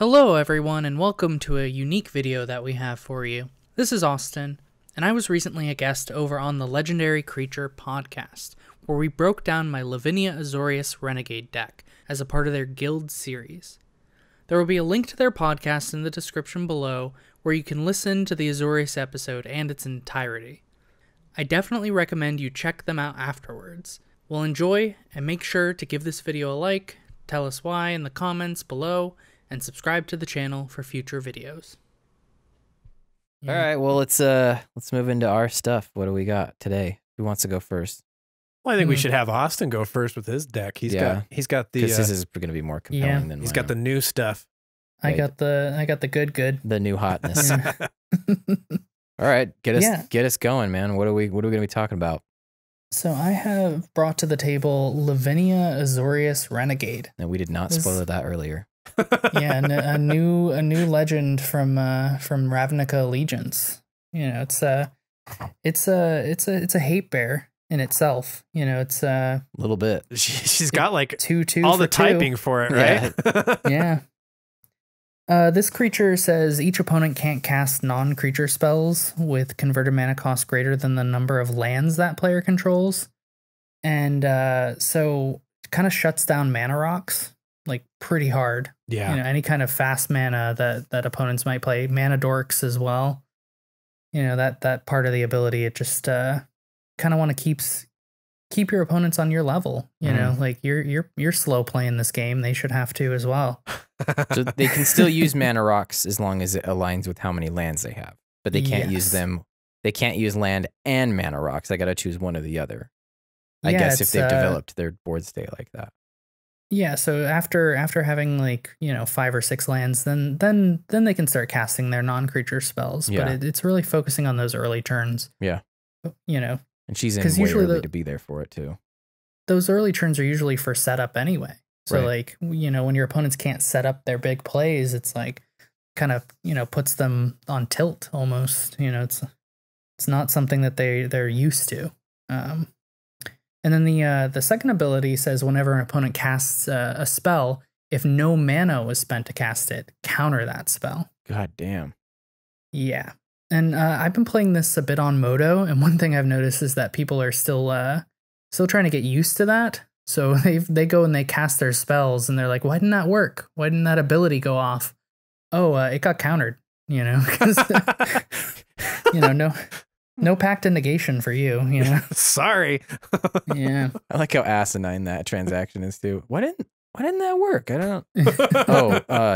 Hello everyone and welcome to a unique video that we have for you. This is Austin, and I was recently a guest over on the Legendary Creature podcast, where we broke down my Lavinia Azorius Renegade deck as a part of their guild series. There will be a link to their podcast in the description below where you can listen to the Azureus episode and its entirety. I definitely recommend you check them out afterwards. Well, enjoy, and make sure to give this video a like, tell us why in the comments below, and subscribe to the channel for future videos. All right, well, let's move into our stuff. What do we got today? Who wants to go first? Well, I think we should have Austin go first with his deck. He's got the because this is going to be more compelling than he's got the new stuff. I got the good. The new hotness. All right, get us going, man. What are we going to be talking about? So I have brought to the table Lavinia Azorius Renegade. And we did not spoil that earlier. Yeah, a new legend from Ravnica Allegiance. You know, it's a hate bear in itself. You know, it's a little bit. She's got like two all the typing for it, right? Yeah. This creature says each opponent can't cast non-creature spells with converted mana cost greater than the number of lands that player controls, and so kind of shuts down mana rocks like pretty hard. Yeah, you know, any kind of fast mana that opponents might play, mana dorks as well. You know, that part of the ability, it just kind of want to keep your opponents on your level. You know, like you're slow playing this game, they should have to as well. So they can still use mana rocks as long as it aligns with how many lands they have, but they can't use them. They can't use land and mana rocks. I got to choose one or the other. I guess if they've developed their board state like that. Yeah. So after having like, you know, 5 or 6 lands, then they can start casting their non-creature spells. Yeah. But it's really focusing on those early turns. Yeah. You know, and she's in way early to be there for it too. Those early turns are usually for setup anyway. So like, you know, when your opponents can't set up their big plays, it's like kind of, you know, puts them on tilt almost. You know, it's not something that they're used to. And then the second ability says whenever an opponent casts a spell, if no mana was spent to cast it, counter that spell. God damn. Yeah. And I've been playing this a bit on Modo, and one thing I've noticed is that people are still trying to get used to that. So they go and they cast their spells, and they're like, "Why didn't that work? Why didn't that ability go off?" Oh, it got countered. You know, because you know, no pact of negation for you. You know, sorry. Yeah, I like how asinine that transaction is too. Why didn't that work? I don't.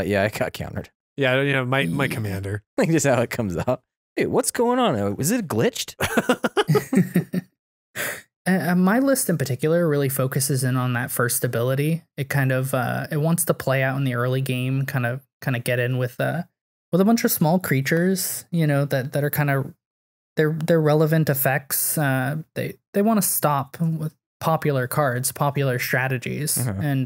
Yeah, it got countered. Yeah, you know, my commander. Like just how it comes out. Hey, what's going on? Was it glitched? My list in particular really focuses in on that first ability. It kind of it wants to play out in the early game, kind of get in with a bunch of small creatures, you know, that are kind of they're relevant effects. They want to stop with popular cards, popular strategies, and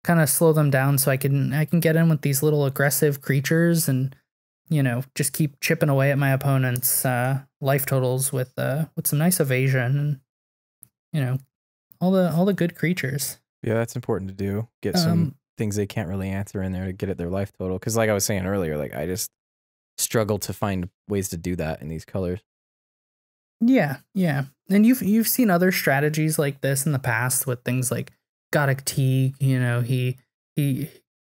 kind of slow them down so I can get in with these little aggressive creatures and, you know, just keep chipping away at my opponent's life totals with some nice evasion and, you know, all the good creatures. Yeah, that's important to do. Get some things they can't really answer in there to get at their life total. Because like I was saying earlier, like I just struggle to find ways to do that in these colors. Yeah, yeah. And you've seen other strategies like this in the past with things like Godic Teague. You know, he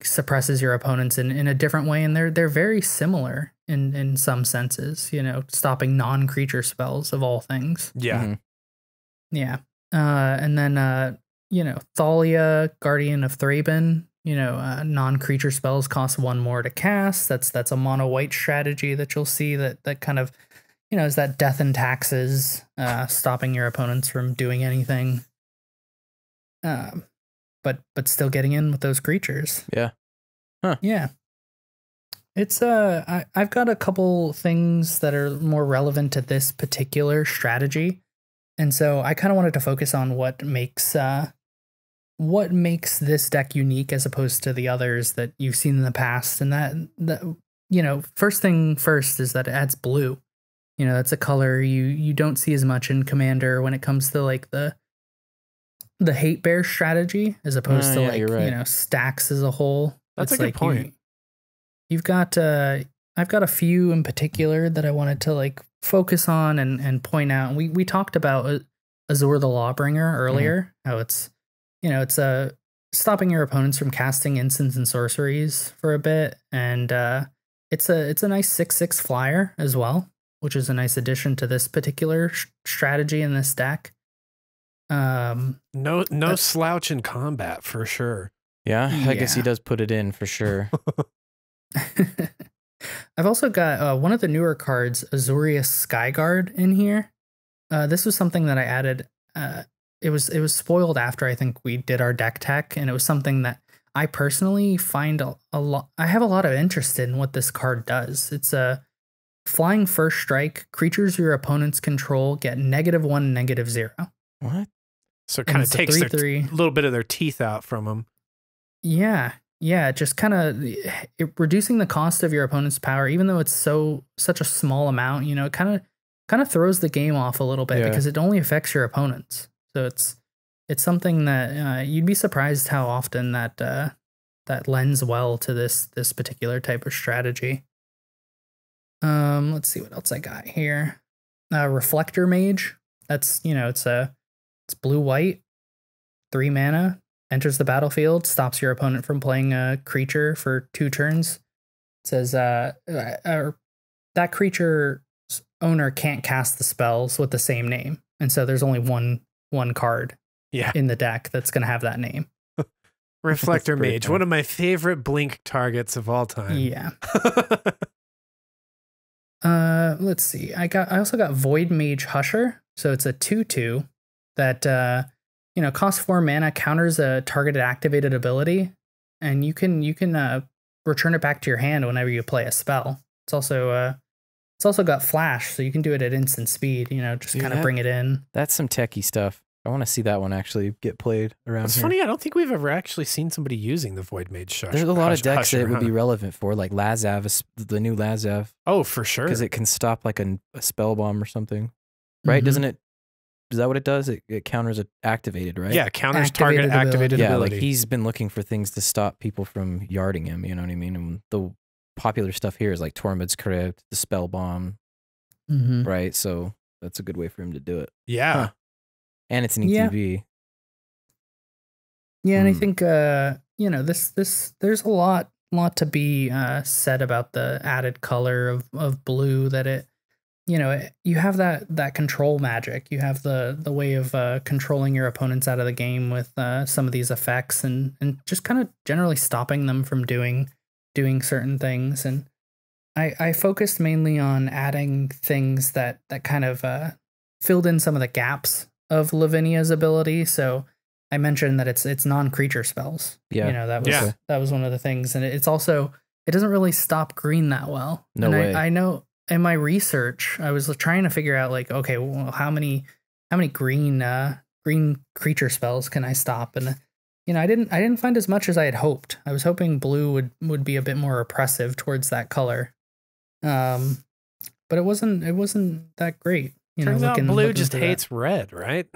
suppresses your opponents in a different way, and they're very similar in some senses. You know, stopping non-creature spells of all things. Yeah. Yeah. And then, you know, Thalia, Guardian of Thraben, you know, non-creature spells cost 1 more to cast. That's a mono white strategy that you'll see that kind of, you know, is that death and taxes, stopping your opponents from doing anything. But still getting in with those creatures. Yeah. Huh. Yeah. It's I've got a couple things that are more relevant to this particular strategy. And so I kind of wanted to focus on what makes this deck unique as opposed to the others that you've seen in the past. And that you know, first thing first is that it adds blue. You know, that's a color you don't see as much in Commander when it comes to like the hate bear strategy as opposed to like, you're right. you know, stacks as a whole. That's a good point. you've got I've got a few in particular that I wanted to like focus on and point out. We talked about Azure the Lawbringer earlier, how it's it's stopping your opponents from casting instants and sorceries for a bit, and it's a nice 6/6 flyer as well, which is a nice addition to this particular strategy in this deck. No slouch in combat for sure. Yeah, I guess he does put it in for sure. I've also got one of the newer cards, Azureus Sky Guard, in here. This was something that I added. It was spoiled after I think we did our deck tech, and it was something that I personally find a lot. I have a lot of interest in what this card does. It's a flying first strike. Creatures your opponents control get -1, -0. What? So it kind of takes a little bit of their teeth out from them. Yeah, just kind of reducing the cost of your opponent's power, even though it's such a small amount. It kind of throws the game off a little bit because it only affects your opponents. So it's something that you'd be surprised how often that lends well to this particular type of strategy. Let's see what else I got here. Reflector Mage. That's it's blue-white, 3 mana. Enters the battlefield, stops your opponent from playing a creature for 2 turns. It says that creature's owner can't cast the spells with the same name, and so there's only one card in the deck that's going to have that name. Reflector Mage, one of my favorite blink targets of all time. Yeah. Let's see. I also got Void Mage Husher, so it's a 2/2 that costs 4 mana, counters a targeted activated ability, and you can return it back to your hand whenever you play a spell. It's also got flash, so you can do it at instant speed. Just kind of bring it in. That's some techie stuff. I want to see that one actually get played around. It's funny. I don't think we've ever actually seen somebody using the Void Mage Husher. There's a lot of decks that it would be relevant for, like Lazav, the new Lazav. Oh, for sure. Because it can stop like a spell bomb or something, right? Doesn't it? Is that what it does? It counters it activated, right? Yeah, counters target activated ability. Yeah, like he's been looking for things to stop people from yarding him, you know what I mean? And the popular stuff here is like Tormod's Crypt, the Spell Bomb, right? So that's a good way for him to do it. Yeah. Huh. And it's an ETB. Yeah, and I think, there's a lot to be said about the added color of blue that it, you have that control magic. You have the way of controlling your opponents out of the game with some of these effects and just kind of generally stopping them from doing certain things. And I focused mainly on adding things that kind of filled in some of the gaps of Lavinia's ability. So I mentioned that it's non-creature spells. Yeah, that was one of the things, and it doesn't really stop green that well. No way. I know. In my research, I was trying to figure out like, okay, well, how many green creature spells can I stop? And I didn't find as much as I had hoped. I was hoping blue would be a bit more oppressive towards that color, but it wasn't that great. Turns out blue just hates red, right?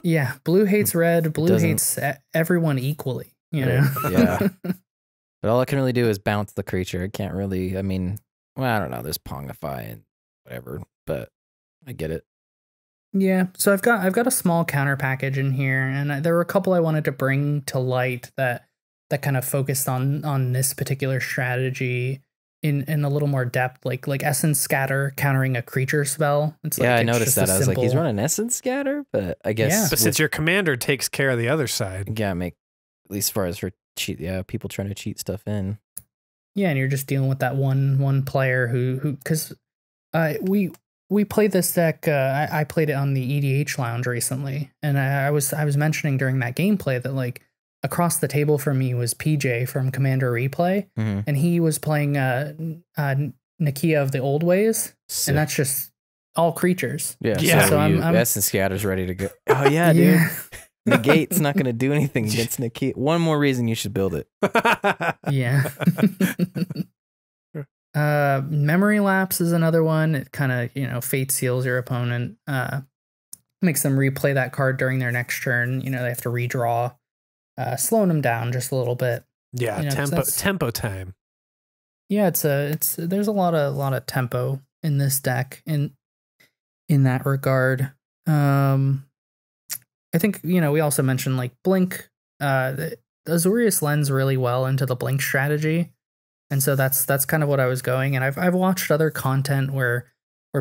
Yeah, blue hates red. Blue hates everyone equally. Yeah. But all it can really do is bounce the creature. It can't really. I mean. Well, I don't know. There's Pongify and whatever, but I get it. Yeah. So I've got a small counter package in here, and there were a couple I wanted to bring to light that kind of focused on this particular strategy in a little more depth, like Essence Scatter countering a creature spell. I noticed that. I was like, he's running Essence Scatter, but I guess. Yeah. But since your commander takes care of the other side, at least as far as for cheat, people trying to cheat stuff in. Yeah, and you're just dealing with that one player who because we played this deck. I played it on the EDH Lounge recently, and I was mentioning during that gameplay that like across the table from me was PJ from Commander Replay, and he was playing Nakia of the Old Ways, and that's just all creatures. Yeah. So I'm Essence Scatter's ready to go. Oh yeah, dude. Negate's not going to do anything against Nakia. One more reason you should build it. Yeah. Memory Lapse is another one. It kind of, fate seals your opponent. Makes them replay that card during their next turn. They have to redraw, slowing them down just a little bit. Yeah, tempo time. Yeah, there's a lot of tempo in this deck in that regard. I think, you know, we also mentioned like Blink. The Azorius lends really well into the Blink strategy, and so that's kind of what I was going. And I've watched other content where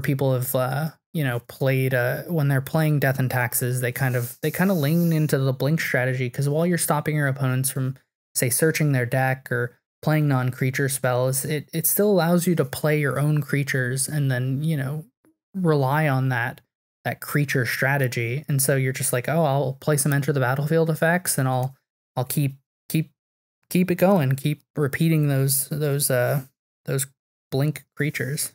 people have you know, played when they're playing Death and Taxes, they kind of lean into the Blink strategy, because while you're stopping your opponents from, say, searching their deck or playing non-creature spells, it still allows you to play your own creatures and then, you know, rely on that creature strategy. And so you're just like, oh, I'll play some enter the battlefield effects, and I'll keep it going, keep repeating those Blink creatures.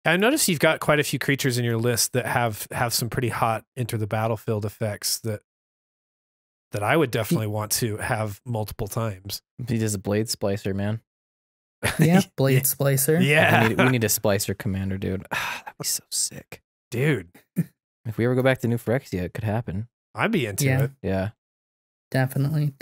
I noticed you've got quite a few creatures in your list that have some pretty hot enter the battlefield effects that I would definitely want to have multiple times. He does a Blade Splicer, man. Yeah, Blade Splicer. Yeah. We need a Splicer commander, dude. That'd be so sick. Dude. If we ever go back to New Phyrexia, it could happen. I'd be into it. Yeah. Definitely.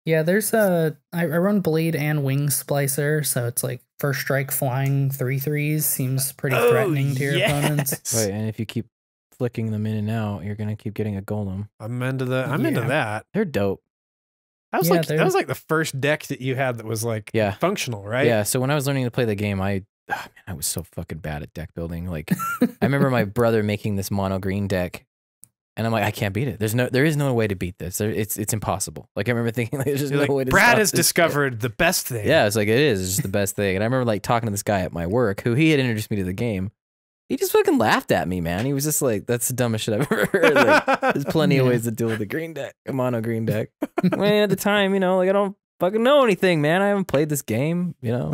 Yeah, there's I run Blade and Wing Splicer, so it's like first strike flying 3/3s seems pretty threatening to your opponents. Right, and if you keep flicking them in and out, you're gonna keep getting a golem. I'm into that. They're dope. That was like the first deck that you had that was like functional, right? Yeah. So when I was learning to play the game, I was so fucking bad at deck building. Like I remember my brother making this mono green deck, and I'm like, I can't beat it. There is no way to beat this. It's impossible. Like I remember thinking, like, there's just no way to. Brad has discovered the best thing. Yeah, it's like it's just the best thing. And I remember like talking to this guy at my work who he had introduced me to the game. He just fucking laughed at me, man. He was just like, "That's the dumbest shit I've ever heard." Like, there's plenty of ways to deal with a green deck, a mono green deck. I mean, at the time, you know, like I don't fucking know anything, man. I haven't played this game, you know.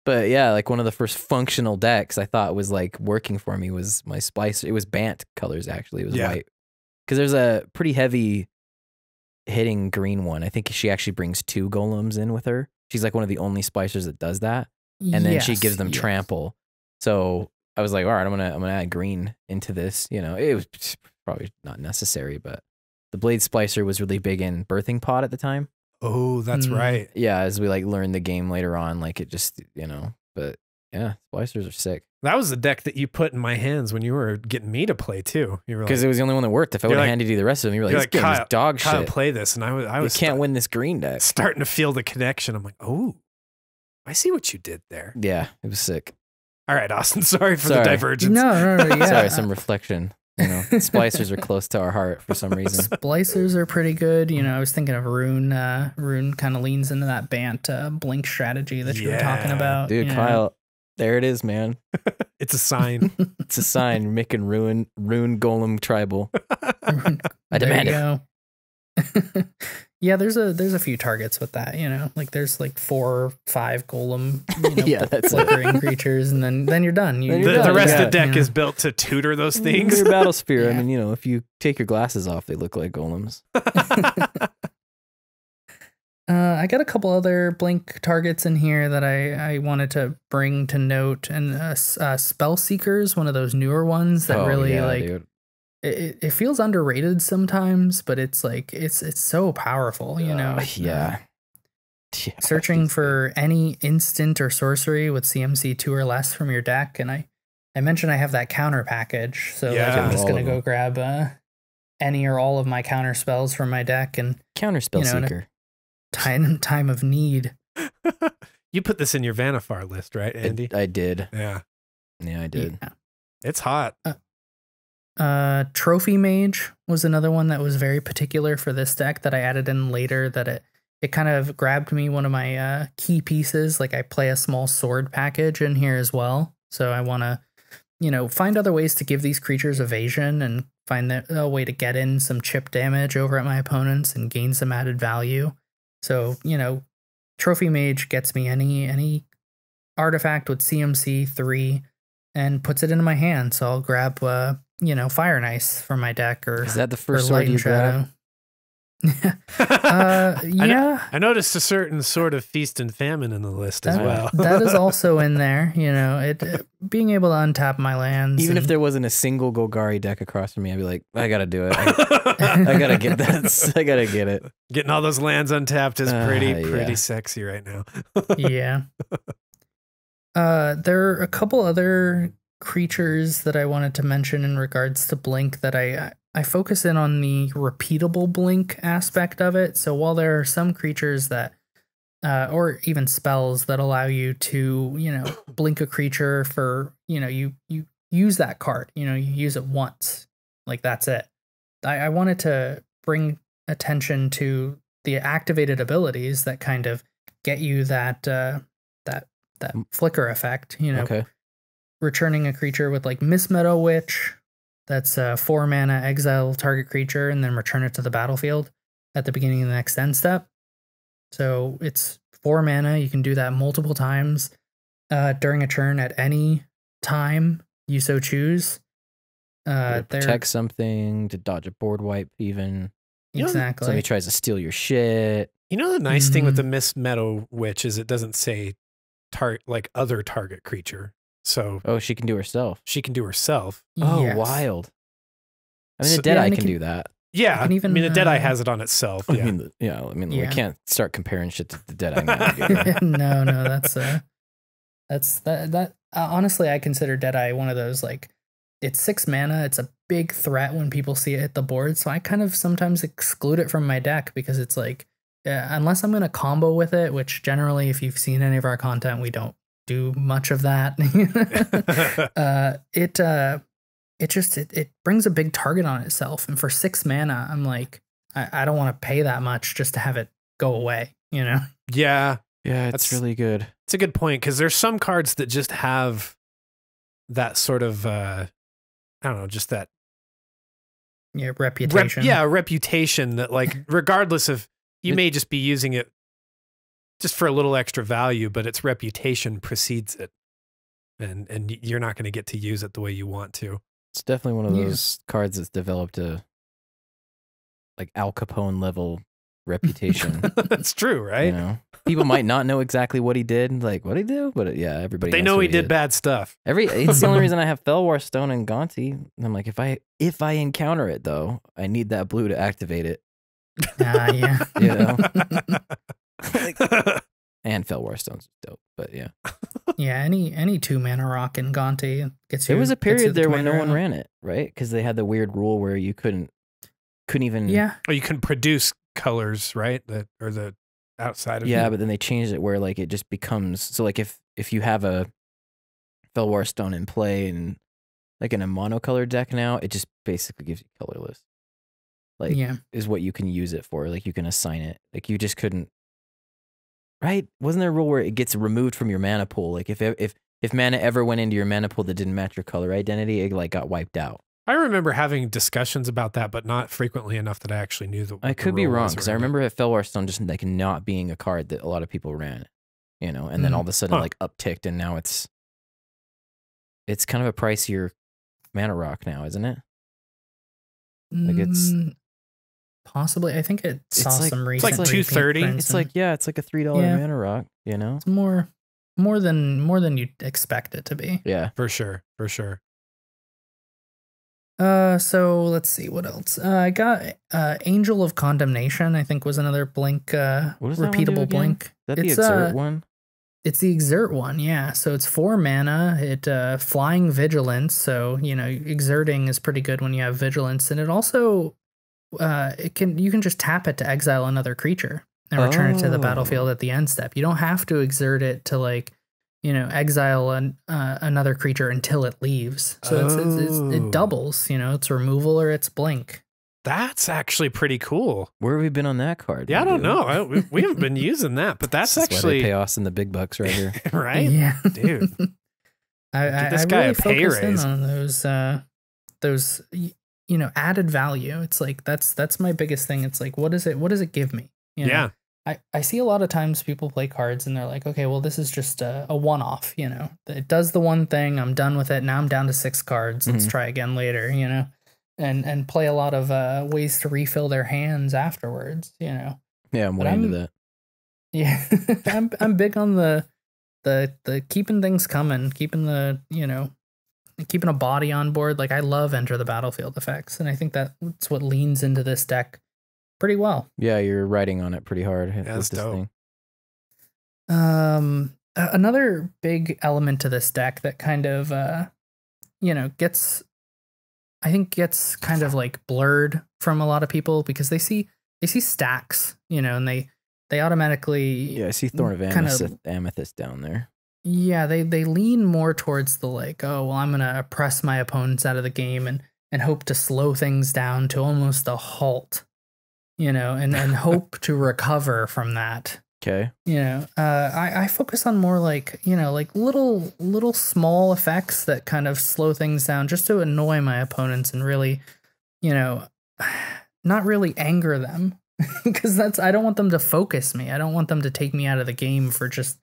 But yeah, like one of the first functional decks I thought was like working for me was my Splicer. It was Bant colors, actually. It was white. Because there's a pretty heavy hitting green one. I think she actually brings 2 golems in with her. She's like one of the only Splicers that does that. And then she gives them trample. So I was like, all right, I'm gonna add green into this. You know, it was probably not necessary, but the Blade Splicer was really big in Birthing Pod at the time. Oh, that's right. Yeah, as we like learned the game later on, like it just, you know, but yeah, Splicers are sick. That was the deck that you put in my hands when you were getting me to play too. You were because it was the only one that worked. If I would have handed you the rest of them, you were like, this game is dog shit. Kyle, play this, and I was you can't win this green deck. Starting to feel the connection. I'm like, oh, I see what you did there. Yeah, it was sick. All right, Austin. Sorry for the divergence. No. Yeah. Sorry, some reflection. You know, Splicers are close to our heart for some reason. Splicers are pretty good. You know, I was thinking of Rune. Rune kind of leans into that Bant Blink strategy that you were talking about. Dude, Kyle, there it is, man. It's a sign. It's a sign. You're making Rune Golem tribal. I demand it. Yeah, there's a few targets with that, you know, like there's like 4 or 5 golem, you know, flickering creatures, and then you're done. The rest of the deck is built to tutor those things. Your battle sphere. I mean, you know, if you take your glasses off, they look like golems. I got a couple other Blink targets in here that I wanted to bring to note, and Spell Seeker's one of those newer ones that dude. It feels underrated sometimes, but it's like it's so powerful, you know. Searching for any instant or sorcery with CMC 2 or less from your deck, and I mentioned I have that counter package, so like I'm just gonna go grab any or all of my counter spells from my deck and counter spell seeker. Time of need. You put this in your Vanifar list, right, Andy? I did. Yeah, I did. Yeah. It's hot. Trophy Mage was another one that was very particular for this deck that I added in later, that it kind of grabbed me one of my key pieces. Like I play a small sword package in here as well. So I want to, you know, find other ways to give these creatures evasion and find a way to get in some chip damage over at my opponents and gain some added value. So, you know, Trophy Mage gets me any artifact with CMC 3 and puts it into my hand. So I'll grab you know, Fire and Ice from my deck, or is that the first sword you grab? Yeah. I noticed a certain sort of Feast and Famine in the list as well. That is also in there. You know, it being able to untap my lands. Even if there wasn't a single Golgari deck across from me, I'd be like, I gotta do it. I gotta get that. I gotta get it. Getting all those lands untapped is pretty sexy right now. Yeah. There are a couple other creatures that I wanted to mention in regards to blink that I focus in on the repeatable blink aspect of it. So while there are some creatures that or even spells that allow you to, blink a creature for, you use that card, you use it once, like that's it. I wanted to bring attention to the activated abilities that kind of get you that flicker effect, Okay. Returning a creature with like Miss Meadow Witch, that's 4 mana, exile target creature, and then return it to the battlefield at the beginning of the next end step. So it's 4 mana. You can do that multiple times during a turn at any time you so choose. To protect something, to dodge a board wipe, even. Exactly. Somebody tries to steal your shit. The nice thing with the Miss Meadow Witch is it doesn't say other target creature. So she can do herself. She can do herself. Oh, yes. wild. I mean, the Deadeye can do that. Yeah, even, the Deadeye has it on itself. Yeah. We can't start comparing shit to the Deadeye now. No, that's honestly, I consider Deadeye one of those, like, it's 6 mana, it's a big threat when people see it hit the board, so I kind of sometimes exclude it from my deck because it's like, unless I'm going to combo with it, which generally, if you've seen any of our content, we don't do much of that. It brings a big target on itself, and for 6 mana, I'm like, I don't want to pay that much just to have it go away, Yeah, it's really good. It's a good point, because there's some cards that just have that sort of I don't know, just that reputation. Reputation that, like, regardless of, you may just be using it just for a little extra value, but its reputation precedes it, and you're not going to get to use it the way you want to. It's definitely one of those cards that's developed a like Al Capone level reputation. That's true, right? People might not know exactly what he did, like what he do, but everybody. But they know he did bad stuff. It's the only reason I have Felwar Stone and Gonti. And I'm like, if I encounter it though, I need that blue to activate it. Yeah. And Felwar Stone's dope, but yeah. Yeah, any 2 mana rock in Gonti gets you. There was a period there where no one ran it, right? Because they had the weird rule where you couldn't even. Yeah. Or you couldn't produce colors, right? Or the outside of. Yeah, but then they changed it where like it just becomes, so like if you have a Felwar Stone in play and like in a monocolored deck now, it just basically gives you colorless. Like, is what you can use it for. Like you can assign it. Like you just couldn't. Right? Wasn't there a rule where it gets removed from your mana pool? Like if mana ever went into your mana pool that didn't match your color identity, it like got wiped out. I remember having discussions about that, but not frequently enough that I actually knew that. I could be wrong, because I remember at Felwar Stone just like not being a card that a lot of people ran, and then all of a sudden like upticked, and now it's kind of a pricier mana rock now, isn't it? Like it's possibly. I think it saw some recent. It's like $230. It's like it's like a $3 mana rock. It's more than you'd expect it to be. Yeah, for sure. So let's see what else. I got Angel of Condemnation. I think was another blink. Repeatable blink. That the Exert one. It's the Exert one, yeah. So it's 4 mana. It flying vigilance. So exerting is pretty good when you have vigilance, and it also you can just tap it to exile another creature and return it to the battlefield at the end step. You don't have to exert it to like exile another creature until it leaves. So it doubles. It's removal or it's blink. That's actually pretty cool. Where have we been on that card? Yeah, I don't know. We haven't been using that, but that's actually why they pay Austin the big bucks right here, right? Yeah, dude. Give this guy a pay raise on those added value. It's like that's my biggest thing. It's like what does it give me? Yeah. I see a lot of times people play cards and they're like, okay, well, this is just a one-off, it does the one thing, I'm done with it. Now I'm down to 6 cards. Let's try again later, and play a lot of ways to refill their hands afterwards, Yeah, I'm way into that. Yeah, I'm big on the keeping things coming, keeping keeping a body on board. Like I love enter the battlefield effects, and I think that's what leans into this deck pretty well. Yeah, you're riding on it pretty hard. Yeah, that's dope. Another big element to this deck that kind of, you know, gets kind of like blurred from a lot of people because they see stacks, you know, and they automatically. Yeah, I see Thorn of Amethyst down there. Yeah, they lean more towards the like, oh, well, I'm going to press my opponents out of the game and hope to slow things down to almost a halt, you know, and hope to recover from that. Okay. You know, I focus on more like, you know, like little small effects that kind of slow things down just to annoy my opponents and really, you know, not really anger them because I don't want them to focus me. I don't want them to take me out of the game for just,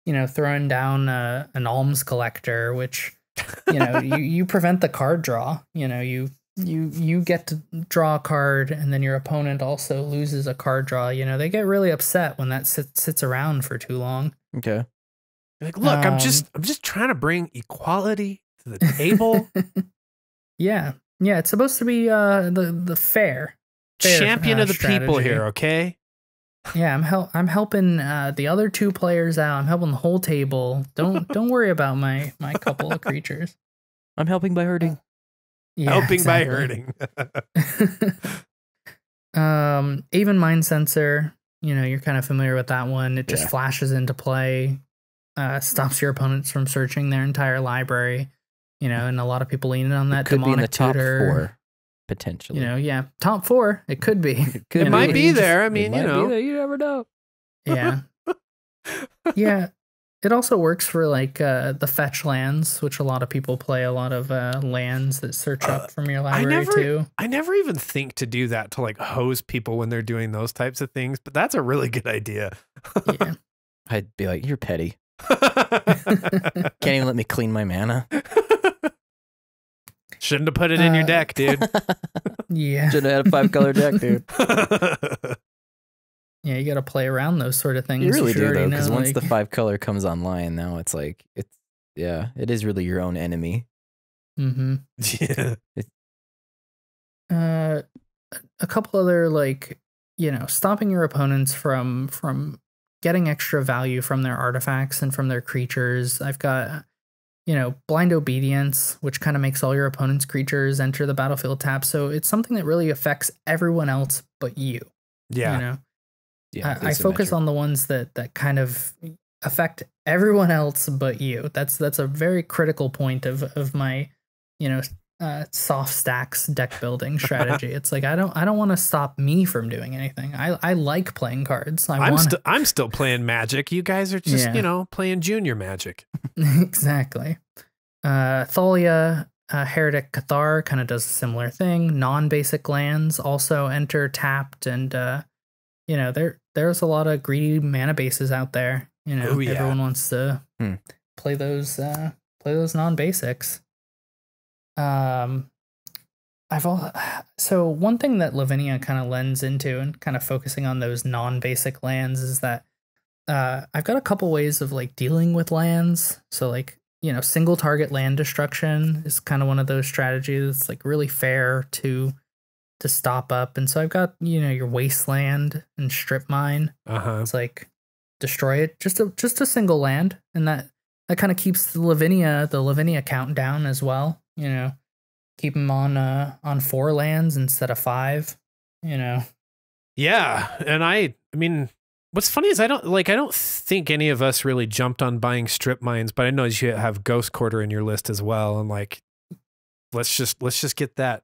you know, throwing down an alms collector, which, you know, you prevent the card draw. You know, you get to draw a card and then your opponent also loses a card draw. You know, they get really upset when that sits around for too long. Okay. Like, look, I'm just trying to bring equality to the table. Yeah. It's supposed to be the fair champion of the strategy. people here, okay? Yeah, I'm helping the other two players out. I'm helping the whole table. Don't worry about my couple of creatures. I'm helping by hurting. Yeah, helping exactly. by hurting. Even Mind Sensor, you know, you're kind of familiar with that one. It just flashes into play, stops your opponents from searching their entire library, you know, and a lot of people lean in on that. It could be in the top tutor, 4, potentially. You know, yeah, top 4. It could be. It might be there. I mean, you know, you never know. Yeah. Yeah. It also works for like the fetch lands, which a lot of people play a lot of lands that search up from your library too. I never even think to do that to like hose people when they're doing those types of things, but that's a really good idea. Yeah. I'd be like, you're petty. Can't even let me clean my mana. Shouldn't have put it in your deck, dude. Yeah. Should have had a 5-color deck, dude. Yeah, you got to play around those sort of things. You really do, though, because know, once the 5-color comes online, now it's like, it is really your own enemy. Mm-hmm. Yeah. A couple other, like, you know, stopping your opponents from getting extra value from their artifacts and from their creatures. I've got, you know, Blind Obedience, which kind of makes all your opponent's creatures enter the battlefield tap. So it's something that really affects everyone else but you. Yeah. You know? Yeah, I focus on the ones that kind of affect everyone else but you. That's a very critical point of my, you know, soft stacks deck building strategy. It's like I don't want to stop me from doing anything. I like playing cards. I'm still playing Magic. You guys are just you know, playing junior Magic. Exactly. Thalia, Heretic Cathar kind of does a similar thing. Non-basic lands also enter tapped, and you know, there's a lot of greedy mana bases out there. You know, everyone wants to play those non-basics. So one thing that Lavinia kind of lends into and kind of focusing on those non-basic lands is that I've got a couple ways of like dealing with lands. So like, you know, single target land destruction is kind of one of those strategies that's like really fair to stop up. And so I've got, you know, your Wasteland and Strip Mine. It's like destroy it, just a single land, and that kind of keeps the Lavinia count down as well. You know, keep them on 4 lands instead of 5. You know. Yeah, and I mean, what's funny is I don't think any of us really jumped on buying Strip Mines, but I know you have Ghost Quarter in your list as well, and like, let's just get that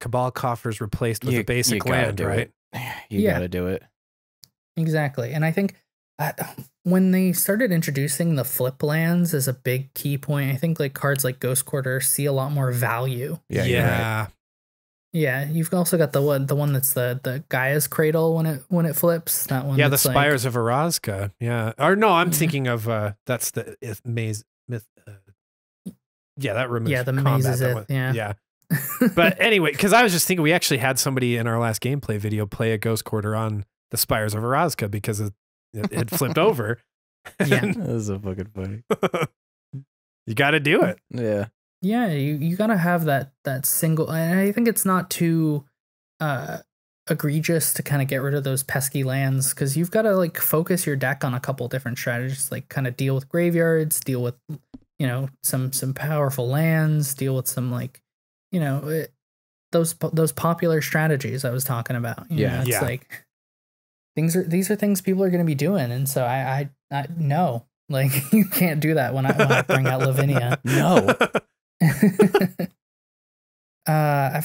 Cabal Coffers replaced with a basic land, right? You gotta do it. Exactly. And I think when they started introducing the flip lands as a big key point, I think like cards like Ghost Quarter see a lot more value. Yeah. Yeah, you've also got the one that's the Gaia's Cradle when it flips. That one. Yeah, the Spires of Erazga. Yeah. Or no, I'm thinking of that's the Maze Myth. Yeah, that removes the combat. Mazes. Yeah. But anyway, because I was just thinking we actually had somebody in our last gameplay video play a Ghost Quarter on the Spires of Erazga because it had flipped over. Yeah, that was so fucking funny. You got to do it. Yeah. Yeah, you got to have that single, and I think it's not too egregious to kind of get rid of those pesky lands, because you've got to like focus your deck on a couple different strategies, like kind of deal with graveyards, deal with, you know, some powerful lands, deal with some like, you know, those popular strategies I was talking about. You know, it's like these are things people are going to be doing, and so I no, like you can't do that when I bring out Lavinia. No. I've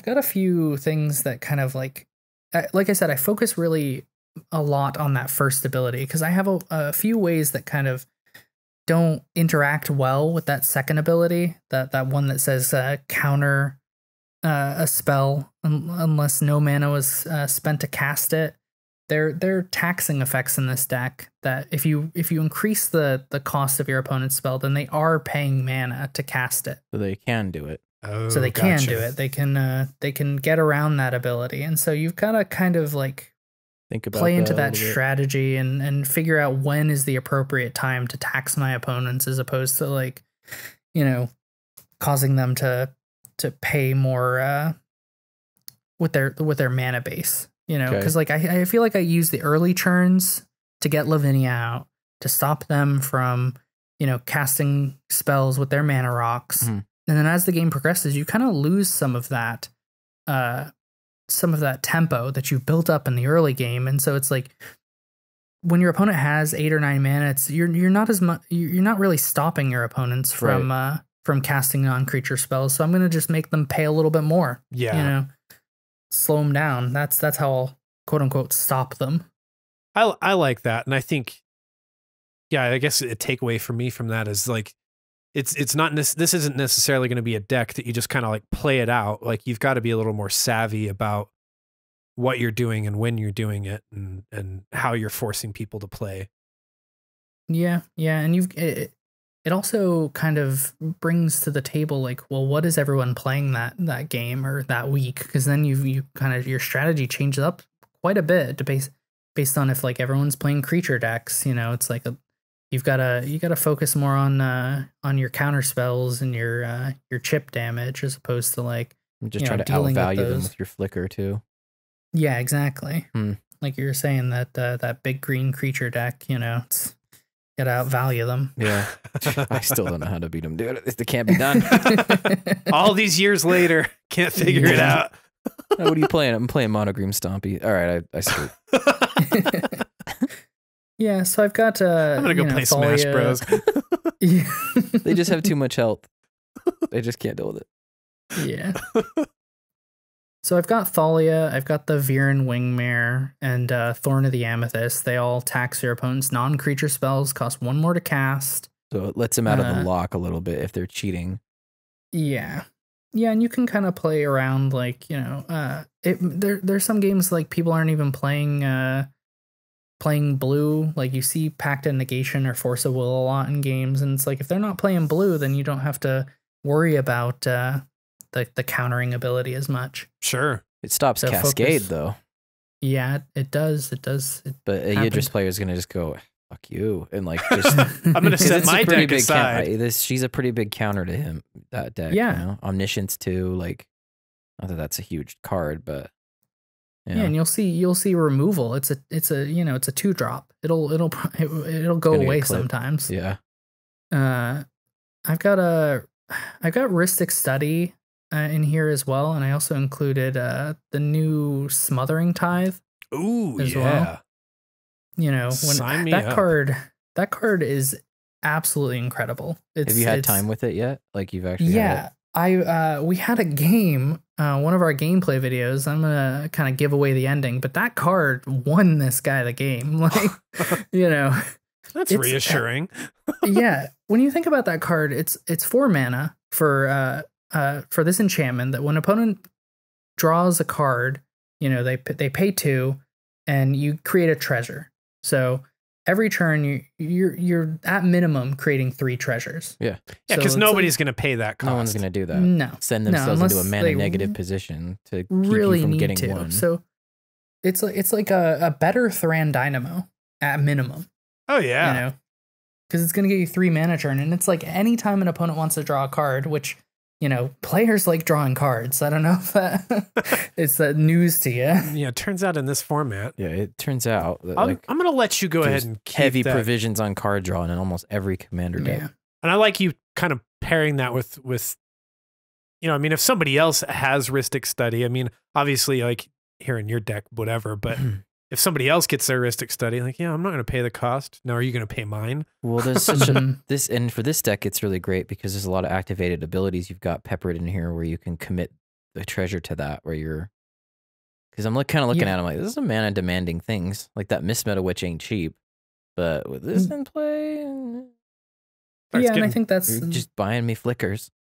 got a few things that kind of like I said, I focus really a lot on that first ability, because I have a few ways that kind of don't interact well with that second ability, that one that says counter a spell unless no mana was spent to cast it. They're taxing effects in this deck that if you increase the cost of your opponent's spell, then they are paying mana to cast it. So they can do it. Oh, so they can do it. They can get around that ability, and so you've got to kind of like play into that strategy and figure out when is the appropriate time to tax my opponents, as opposed to like, you know, causing them to pay more with their mana base. You know, because like I feel like I use the early turns to get Lavinia out, to stop them from, you know, casting spells with their mana rocks. Mm-hmm. And then as the game progresses, you kind of lose some of that tempo that you've built up in the early game. And so it's like when your opponent has 8 or 9 mana, you're not really stopping your opponents from casting non-creature spells. So I'm going to just make them pay a little bit more. Yeah. You know, slow them down. That's how I'll quote unquote stop them. I like that. And I think, yeah, I guess a takeaway for me from that is like, it's not, this isn't necessarily going to be a deck that you just kind of like play it out. Like you've got to be a little more savvy about what you're doing and when you're doing it, and how you're forcing people to play. Yeah. Yeah. And it also kind of brings to the table like, well, what is everyone playing that game or that week? Because then you kind of, your strategy changes up quite a bit to based on if like everyone's playing creature decks. You know, it's like you gotta focus more on your counter spells and your chip damage, as opposed to like just try to outvalue them with your flicker too. Yeah, exactly. Like you were saying, that big green creature deck, you know, it's gotta outvalue them. Yeah. I still don't know how to beat them, dude. It can't be done. All these years later, can't figure it out. What are you playing? I'm playing Monogream Stompy. All right, I screwed. Yeah, so I've got I'm gonna go play Smash Bros. They just have too much health. They just can't deal with it. Yeah. So I've got Thalia, I've got the Viren Wingmare, and Thorn of the Amethyst. They all tax your opponent's non-creature spells, cost 1 more to cast. So it lets them out of the lock a little bit if they're cheating. Yeah. Yeah, and you can kind of play around, like, you know, there's some games like people aren't even playing blue. Like you see Pact of Negation or Force of Will a lot in games, and it's like if they're not playing blue, then you don't have to worry about the countering ability as much. Sure. It stops Cascade though. Yeah, it does. But a Yidris player is gonna just go, fuck you, and like just I'm gonna set my deck aside. She's a pretty big counter to him, that deck. Yeah. You know? Omniscience too, like not that that's a huge card, but yeah, and you'll see removal. It's a 2-drop. It'll go away sometimes. Yeah. I've got Rhystic Study in here as well, and I also included the new Smothering Tithe. Ooh, as yeah. Well. You know, when that card is absolutely incredible. Have you had time with it yet? Like you've actually had it? We had a game, one of our gameplay videos. I'm gonna kind of give away the ending, but that card won this guy the game. Like, you know, that's reassuring. Yeah, when you think about that card, it's 4 mana for this enchantment that when an opponent draws a card, you know, they pay 2, and you create a treasure. So every turn you're at minimum creating 3 treasures. Yeah, because nobody's going to pay that cost. No one's going to do that. No, send themselves into a mana negative position to really keep you from getting 1. So it's like a better Thran Dynamo at minimum. Oh yeah, you know, because it's going to get you 3 mana turn, and it's like anytime an opponent wants to draw a card, which you know, players like drawing cards. I don't know if that it's news to you. Yeah, it turns out in this format. Yeah, it turns out that I'm going to let you go ahead and keep heavy that. provisions on card drawing in almost every commander deck. Yeah. And I like you kind of pairing that with, you know, I mean, if somebody else has Rhystic Study, I mean, obviously, like here in your deck, whatever, but if somebody else gets their Rhystic Study, like, yeah, I'm not going to pay the cost. No, are you going to pay mine? Well, there's such a, and for this deck, it's really great because there's a lot of activated abilities you've got peppered in here where you can commit the treasure to that, where you're, because I'm kind of looking at them like, this is a mana demanding things. Like that Mist-Meta Witch ain't cheap, but with this in play, and I think that's you're just buying me flickers.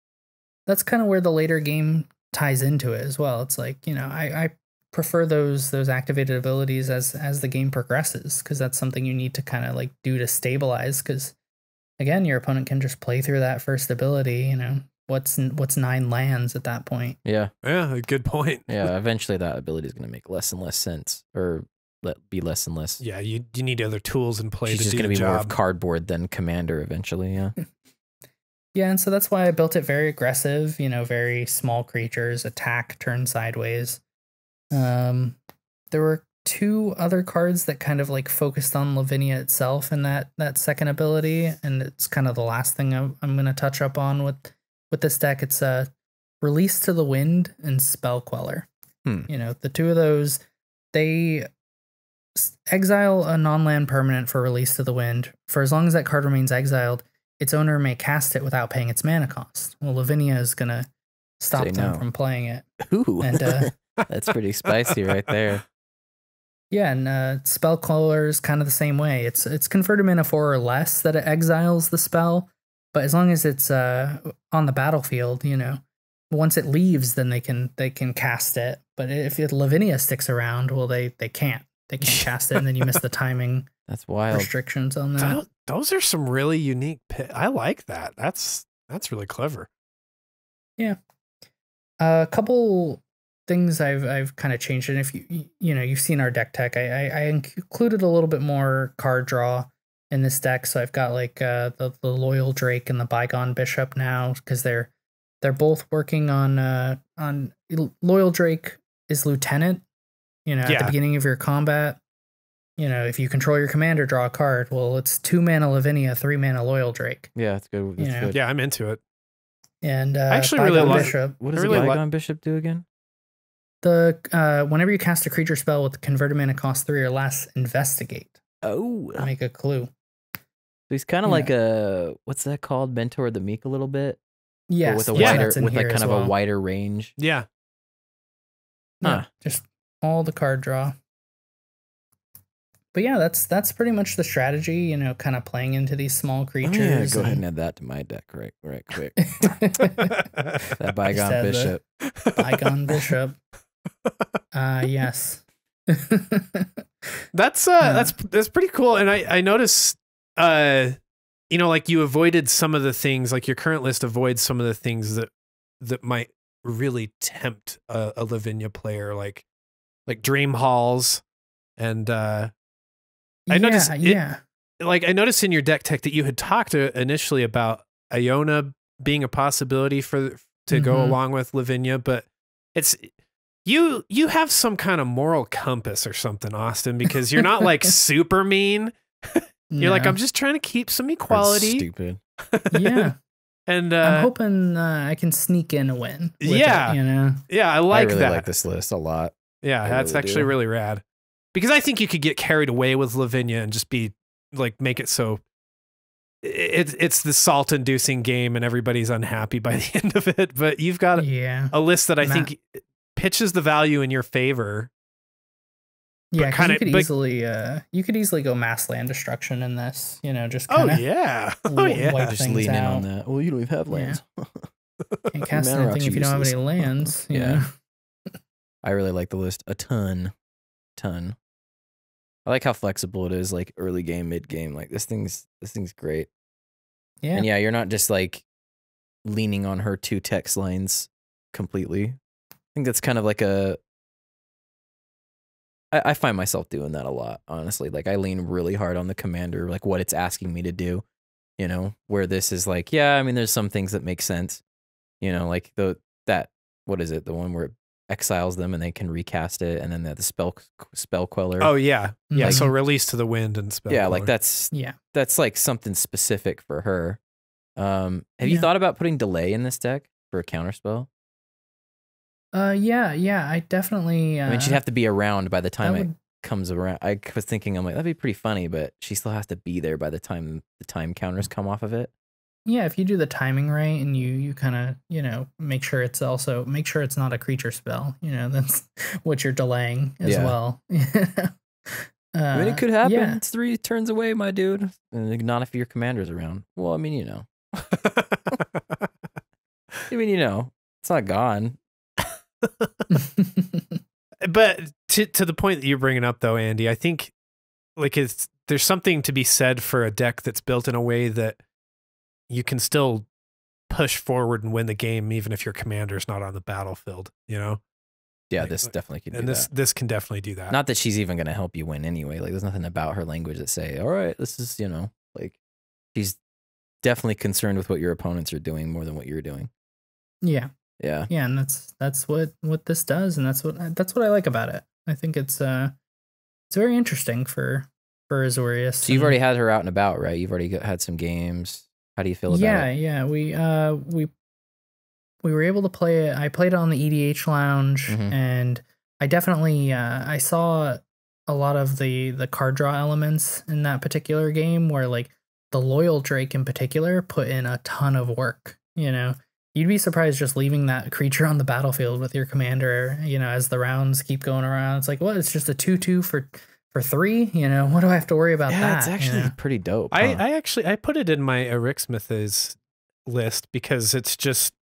That's kind of where the later game ties into it as well. It's like, you know, I prefer those activated abilities as the game progresses, because that's something you need to kind of like do to stabilize, because again, your opponent can just play through that first ability, you know, what's 9 lands at that point. Yeah Good point. Yeah, eventually that ability is going to make less and less sense, or be less and less. Yeah, you need other tools in play. She's just going to be more of cardboard than commander eventually. Yeah. Yeah, and so that's why I built it very aggressive, you know, very small creatures, attack, turn sideways. There were 2 other cards that kind of like focused on Lavinia itself in that second ability, and it's kind of the last thing I'm going to touch up on with this deck. It's Release to the Wind and Spell Queller. You know, the 2 of those, they exile a non-land permanent for Release to the Wind. For as long as that card remains exiled, its owner may cast it without paying its mana cost. Well, Lavinia is going to stop them from playing it. Ooh, and that's pretty spicy right there. Yeah, and Spell Queller is kind of the same way. It's converted mana 4 or less that it exiles the spell, but as long as it's on the battlefield, you know, once it leaves, then they can cast it. But if Lavinia sticks around, well, they can't. They can't cast it, and then you miss the timing. That's wild. Restrictions on that. Those are some really unique. I like that. That's really clever. Yeah. A couple things I've kind of changed, and if you've seen our deck tech, I included a little bit more card draw in this deck. So I've got like the Loyal Drake and the Bygone Bishop now, because they're both working on Loyal Drake is Lieutenant. You know, at the beginning of your combat, you know, if you control your commander, draw a card. Well, it's 2 mana Lavinia, 3 mana Loyal Drake. Yeah, that's good. That's good. Yeah, I'm into it. And I actually really like Bishop. What does the Bygone Bishop do again? Whenever you cast a creature spell with converted mana cost 3 or less, investigate. Oh, Make a clue. So he's kind of like a, what's that called? Mentor of the Meek a little bit. Yeah, with like kind of a wider range. Yeah. Just all the card draw. But yeah, that's pretty much the strategy, you know, kind of playing into these small creatures. Oh, yeah, go ahead and add that to my deck right quick. That Bygone Bishop. Bygone Bishop. Yes. That's pretty cool. And I noticed you know, like you avoided some of the things, like your current list avoids some of the things that might really tempt a Lavinia player, like Dream Halls, and I noticed I noticed in your deck tech that you had talked initially about Iona being a possibility to go along with Lavinia, but it's you have some kind of moral compass or something, Austin, because you're not like super mean. You're like, I'm just trying to keep some equality. That's stupid. Yeah. And I'm hoping I can sneak in a win. With it, you know? Yeah, I like really that. like this list a lot. Yeah, that's really actually really rad. Because I think you could get carried away with Lavinia and just be like, make it so it's the salt-inducing game and everybody's unhappy by the end of it. But you've got a list that I think pitches the value in your favor. Yeah, because you could easily go mass land destruction in this. You know, just kind of just lean in on that. Well, you don't even have lands. Can't cast anything if you don't have any lands. You know? I really like the list a ton. I like how flexible it is, like early game, mid game. Like this thing's great. Yeah. And you're not just like leaning on her 2 text lines completely. I think that's kind of like I find myself doing that a lot, honestly. Like I lean really hard on the commander, like what it's asking me to do, you know, where this is like, yeah, I mean, there's some things that make sense, You know, like what is it? The one where it exiles them and they can recast it, and then the spell queller. Oh yeah, yeah. Like, so release to the wind and spell. Yeah, queller. like that's like something specific for her. Have you thought about putting delay in this deck for a counterspell? Yeah, I definitely. I mean, she'd have to be around by the time it comes around. I was thinking, I'm like, that'd be pretty funny, but she still has to be there by the time the time counters come off of it. Yeah, if you do the timing right and you kind of, you know, make sure it's not a creature spell. You know, that's what you're delaying as well. I mean, it could happen. Yeah. It's 3 turns away, my dude. And not if your commander's around. Well, I mean, you know. I mean, you know, it's not gone. But to the point that you're bringing up, though, Andy, I think like there's something to be said for a deck that's built in a way that you can still push forward and win the game, even if your commander's not on the battlefield. You know? Yeah, this definitely can do that. And this can definitely do that. Not that she's even going to help you win anyway. Like, there's nothing about her language that say, all right, this is, you know, like, she's definitely concerned with what your opponents are doing more than what you're doing. Yeah. Yeah. Yeah, and that's what this does, and that's what I like about it. I think it's very interesting for Azorius. So you've already had her out and about, right? You've already had some games. How do you feel about it? Yeah, we were able to play it. I played it on the EDH lounge, and I definitely I saw a lot of the card draw elements in that particular game, where like the Loyal Drake in particular put in a ton of work. You know, you'd be surprised just leaving that creature on the battlefield with your commander. You know, as the rounds keep going around, it's like, what? It's just a 2/2 for 3. You know, what do I have to worry about that? Yeah, it's actually pretty dope. Huh? I put it in my Erixmeth's list because it's just.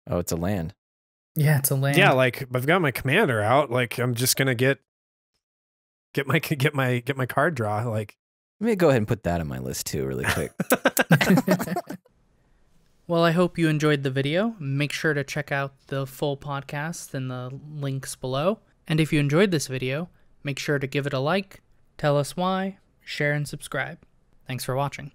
Oh, it's a land. Yeah, it's a land. Yeah, like I've got my commander out. Like I'm just gonna get my card draw. Like, let me go ahead and put that on my list too, really quick. Well, I hope you enjoyed the video. Make sure to check out the full podcast in the links below. And if you enjoyed this video, make sure to give it a like, tell us why, share, and subscribe. Thanks for watching.